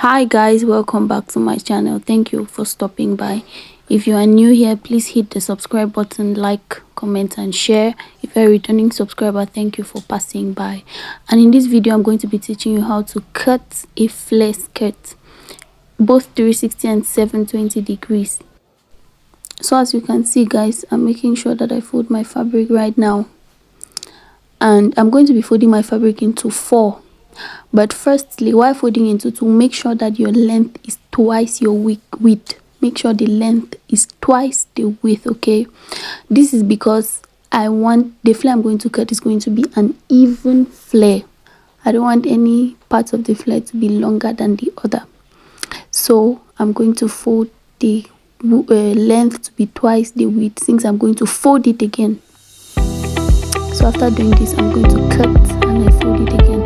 Hi guys, welcome back to my channel. Thank you for stopping by. If you are new here, please hit the subscribe button, like, comment and share. If you're a returning subscriber, thank you for passing by. And in this video I'm going to be teaching you how to cut a flare skirt, both 360 and 720 degrees. So as you can see guys, I'm making sure that I fold my fabric right now, and I'm going to be folding my fabric into 4. But firstly, while folding into 2, make sure that your length is twice your width. Make sure the length is twice the width, okay? This is because I want the flare I'm going to cut is going to be an even flare. I don't want any part of the flare to be longer than the other. So I'm going to fold the length to be twice the width, since I'm going to fold it again. So after doing this, I'm going to cut and I fold it again.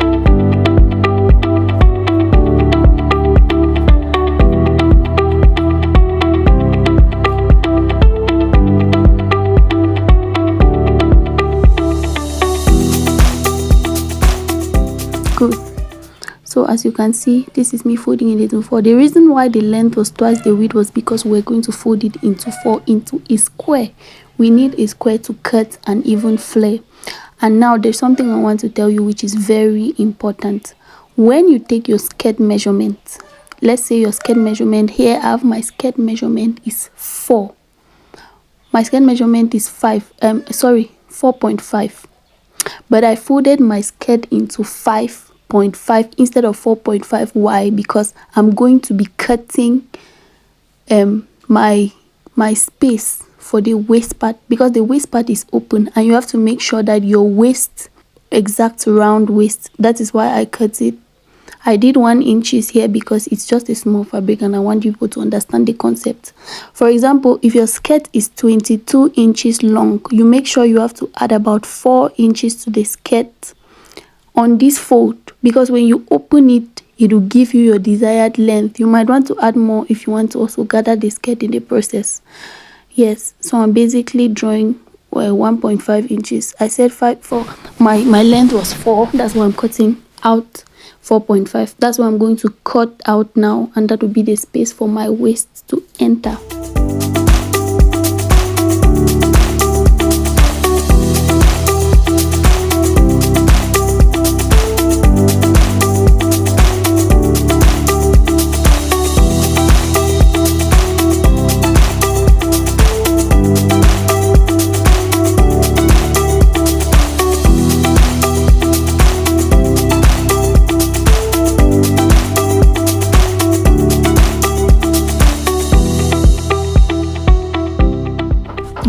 Good. So as you can see, this is me folding it into 4. The reason why the length was twice the width was because we're going to fold it into 4 into a square. We need a square to cut an even flare. And now there's something I want to tell you which is very important. When you take your skirt measurement, let's say your skirt measurement, here I have my skirt measurement is 4. My skirt measurement is 4.5. But I folded my skirt into 5.5 instead of 4.5. Why? Because I'm going to be cutting my space for the waist part, because the waist part is open and you have to make sure that your waist exact round waist. That is why I cut it. I did 1 inches here because it's just a small fabric and I want people to understand the concept. For example, if your skirt is 22 inches long, you make sure you have to add about 4 inches to the skirt on this fold, because when you open it, it will give you your desired length. You might want to add more if you want to also gather the skirt in the process. Yes, so I'm basically drawing 1.5 inches. I said 5 for my length was 4. That's why I'm cutting out 4.5. That's what I'm going to cut out now, and that will be the space for my waist to enter.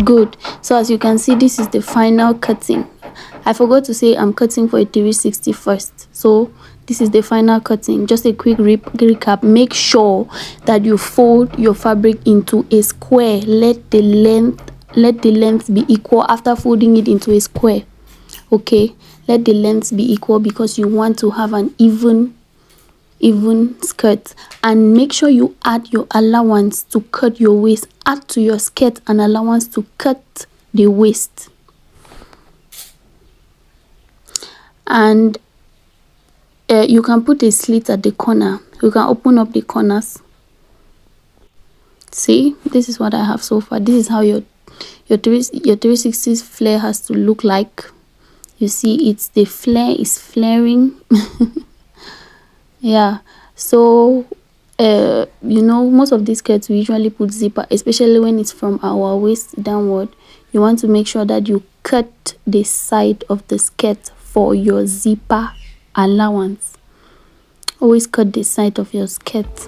Good. So as you can see, this is the final cutting. I forgot to say I'm cutting for a 360 first. So this is the final cutting. Just a quick recap. Make sure that you fold your fabric into a square. Let the length be equal after folding it into a square. Okay, let the lengths be equal because you want to have an even skirt. And make sure you add your allowance to cut your waist. Add to your skirt an allowance to cut the waist. And you can put a slit at the corner. You can open up the corners. See, this is what I have so far. This is how your 360 flare has to look like. You see, it's the flare is flaring. Yeah, so you know, most of these skirts we usually put zipper, especially when it's from our waist downward. You want to make sure that you cut the side of the skirt for your zipper allowance. Always cut the side of your skirt.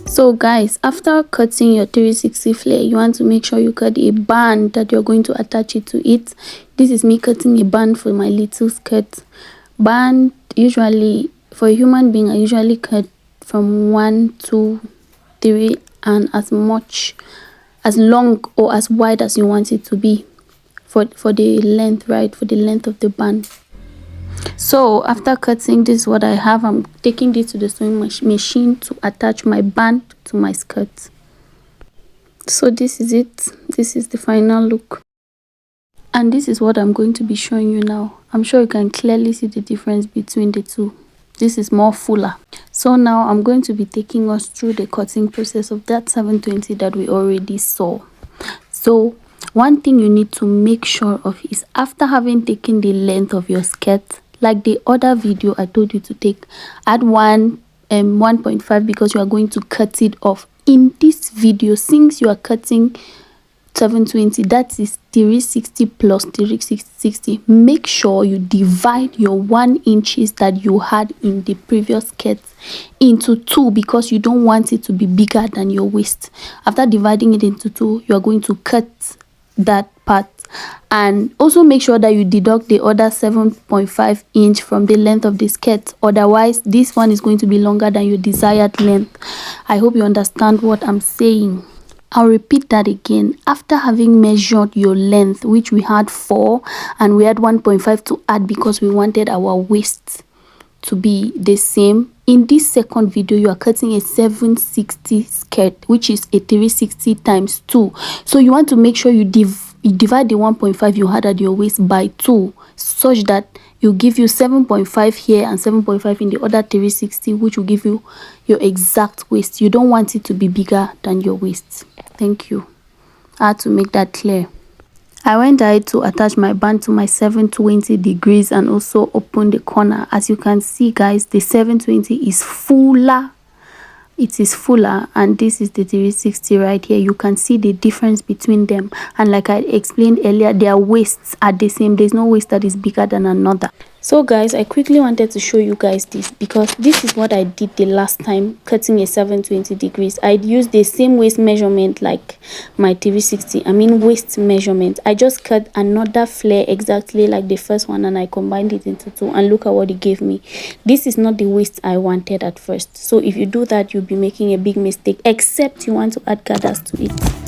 So guys, after cutting your 360 flare, you want to make sure you cut a band that you're going to attach it to it. This is me cutting a band for my little skirt. Band, usually for a human being, I usually cut from 1 to 3 and as much as long or as wide as you want it to be for the length, right? For the length of the band. So after cutting, this is what I have. I'm taking this to the sewing machine to attach my band to my skirt. So this is it. This is the final look, and this is what I'm going to be showing you now. I'm sure you can clearly see the difference between the two. This is more fuller. So now I'm going to be taking us through the cutting process of that 720 that we already saw. So one thing you need to make sure of is, after having taken the length of your skirt, like the other video I told you to take, add 1.5 because you are going to cut it off. In this video, since you are cutting 720, that is 360 plus 360, make sure you divide your 1 inches that you had in the previous skirt into 2, because you don't want it to be bigger than your waist. After dividing it into 2, you are going to cut that part, and also make sure that you deduct the other 7.5 inch from the length of the skirt. Otherwise, this one is going to be longer than your desired length. I hope you understand what I'm saying. I'll repeat that again. After having measured your length, which we had 4 and we had 1.5 to add because we wanted our waist to be the same, in this second video you are cutting a 760 skirt, which is a 360 times 2. So you want to make sure you divide the 1.5 you had at your waist by 2, such that you give you 7.5 here and 7.5 in the other 360, which will give you your exact waist. You don't want it to be bigger than your waist. Thank you. I had to make that clear. I went ahead to attach my band to my 720 degrees and also open the corner. As you can see, guys, the 720 is fuller. It is fuller, and this is the 360 right here. You can see the difference between them, and like I explained earlier, their waists are the same. There's no waist that is bigger than another. So guys, I quickly wanted to show you guys this, because this is what I did the last time cutting a 720 degrees. I used the same waist measurement like my 360. I mean waist measurement. I just cut another flare exactly like the first one, and I combined it into 2, and look at what it gave me. This is not the waist I wanted at first. So if you do that, you'll be making a big mistake, except you want to add gathers to it.